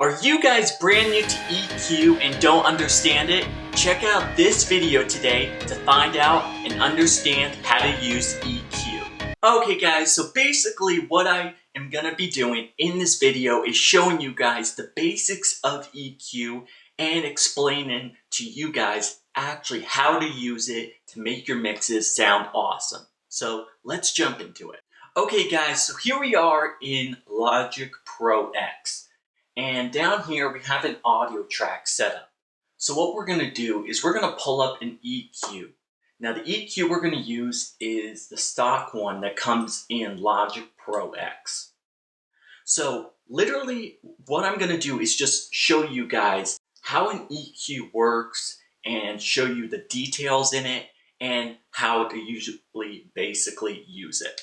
Are you guys brand new to EQ and don't understand it? Check out this video today to find out and understand how to use EQ. Okay guys, so basically what I am going to be doing in this video is showing you guys the basics of EQ and explaining to you guys actually how to use it to make your mixes sound awesome. So let's jump into it. Okay guys, so here we are in Logic Pro X. And down here we have an audio track set up. So what we're going to do is we're going to pull up an EQ. Now the EQ we're going to use is the stock one that comes in Logic Pro X. So literally what I'm going to do is just show you guys how an EQ works and show you the details in it and how to usually basically use it.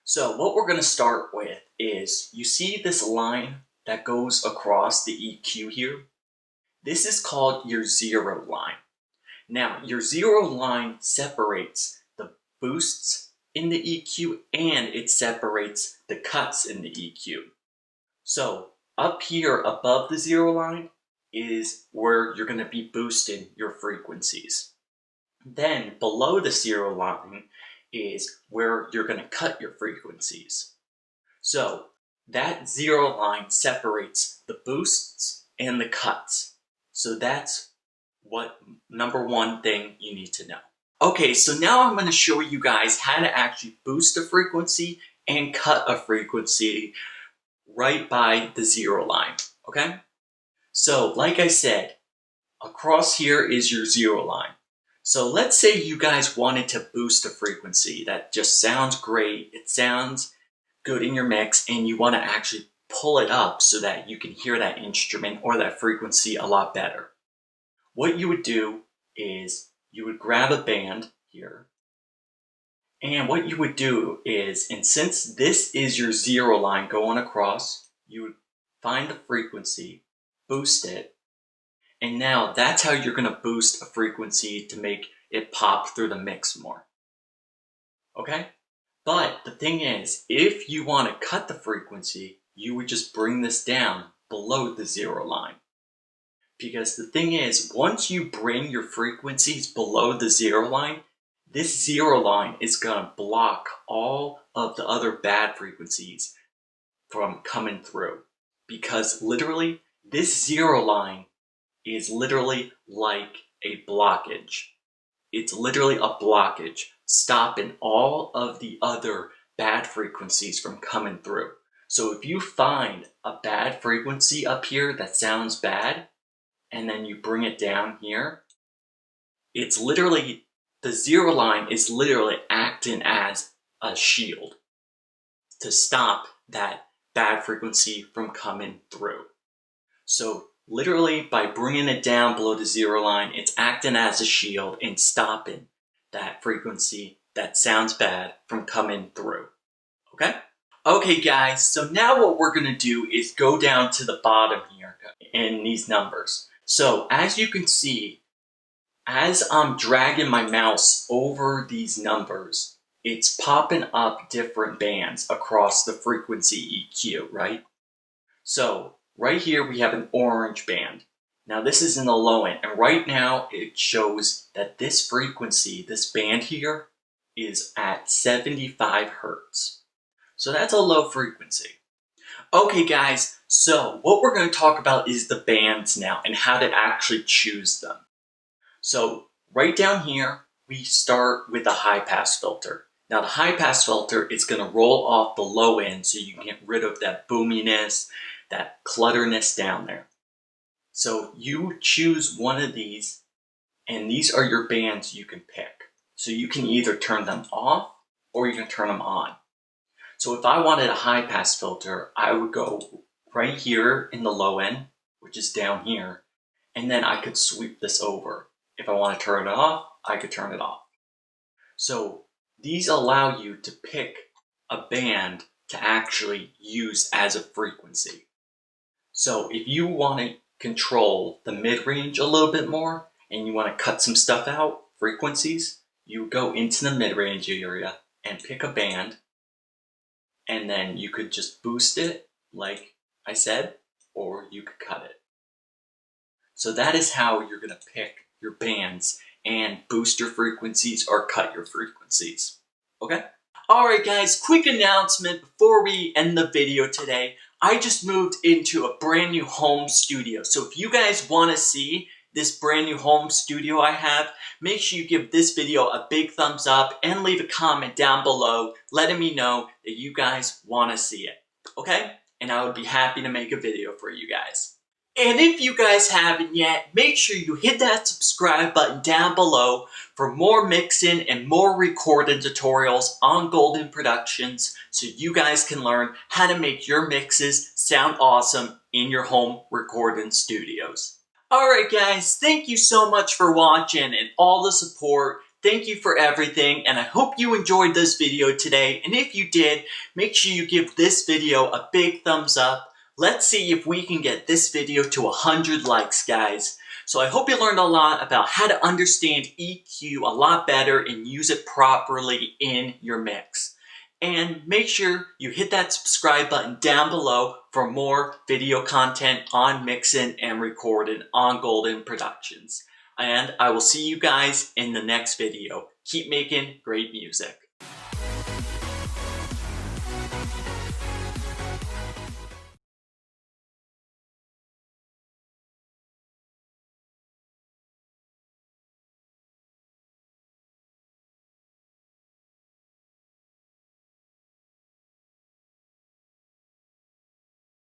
So what we're going to start with is, you see this line that goes across the EQ here? This is called your zero line. Now, your zero line separates the boosts in the EQ and it separates the cuts in the EQ. So up here above the zero line is where you're going to be boosting your frequencies. Then below the zero line is where you're going to cut your frequencies. So that zero line separates the boosts and the cuts. So that's what number one thing you need to know. Okay, so now I'm going to show you guys how to actually boost a frequency and cut a frequency right by the zero line, okay? So like I said, across here is your zero line. So let's say you guys wanted to boost a frequency that just sounds great, it sounds good in your mix, and you want to actually pull it up so that you can hear that instrument or that frequency a lot better. What you would do is you would grab a band here, and what you would do is, and since this is your zero line going across, you would find the frequency, boost it, and now that's how you're going to boost a frequency to make it pop through the mix more. Okay? But the thing is, if you want to cut the frequency, you would just bring this down below the zero line. Because the thing is, once you bring your frequencies below the zero line, this zero line is going to block all of the other bad frequencies from coming through. Because literally, this zero line is literally like a blockage. It's literally a blockage, stopping all of the other bad frequencies from coming through. So if you find a bad frequency up here that sounds bad, and then you bring it down here, it's literally, the zero line is literally acting as a shield to stop that bad frequency from coming through. So literally, by bringing it down below the zero line, it's acting as a shield and stopping that frequency that sounds bad from coming through. Okay? Okay guys, so now what we're going to do is go down to the bottom here in these numbers. So as you can see, as I'm dragging my mouse over these numbers, it's popping up different bands across the frequency EQ, right? So right here we have an orange band. Now this is in the low end, and right now it shows that this frequency, this band here, is at 75 Hertz. So that's a low frequency. Okay guys, so what we're going to talk about is the bands now and how to actually choose them. So right down here, we start with a high pass filter. Now the high pass filter is going to roll off the low end so you can get rid of that boominess, that clutterness down there. So you choose one of these, and these are your bands you can pick. So you can either turn them off or you can turn them on. So if I wanted a high pass filter, I would go right here in the low end, which is down here, and then I could sweep this over. If I want to turn it off, I could turn it off. So these allow you to pick a band to actually use as a frequency. So if you want to control the mid-range a little bit more and you want to cut some stuff out, frequencies, you go into the mid-range area and pick a band, and then you could just boost it like I said, or you could cut it. So that is how you're going to pick your bands and boost your frequencies or cut your frequencies. Okay? Alright guys, quick announcement before we end the video today. I just moved into a brand new home studio. So if you guys want to see this brand new home studio I have, make sure you give this video a big thumbs up and leave a comment down below letting me know that you guys want to see it. Okay? And I would be happy to make a video for you guys. And if you guys haven't yet, make sure you hit that subscribe button down below for more mixing and more recording tutorials on Golden Productions so you guys can learn how to make your mixes sound awesome in your home recording studios. Alright guys, thank you so much for watching and all the support. Thank you for everything, and I hope you enjoyed this video today. And if you did, make sure you give this video a big thumbs up. Let's see if we can get this video to 100 likes, guys. So I hope you learned a lot about how to understand EQ a lot better and use it properly in your mix. And make sure you hit that subscribe button down below for more video content on mixing and recording on Golden Productions. And I will see you guys in the next video. Keep making great music.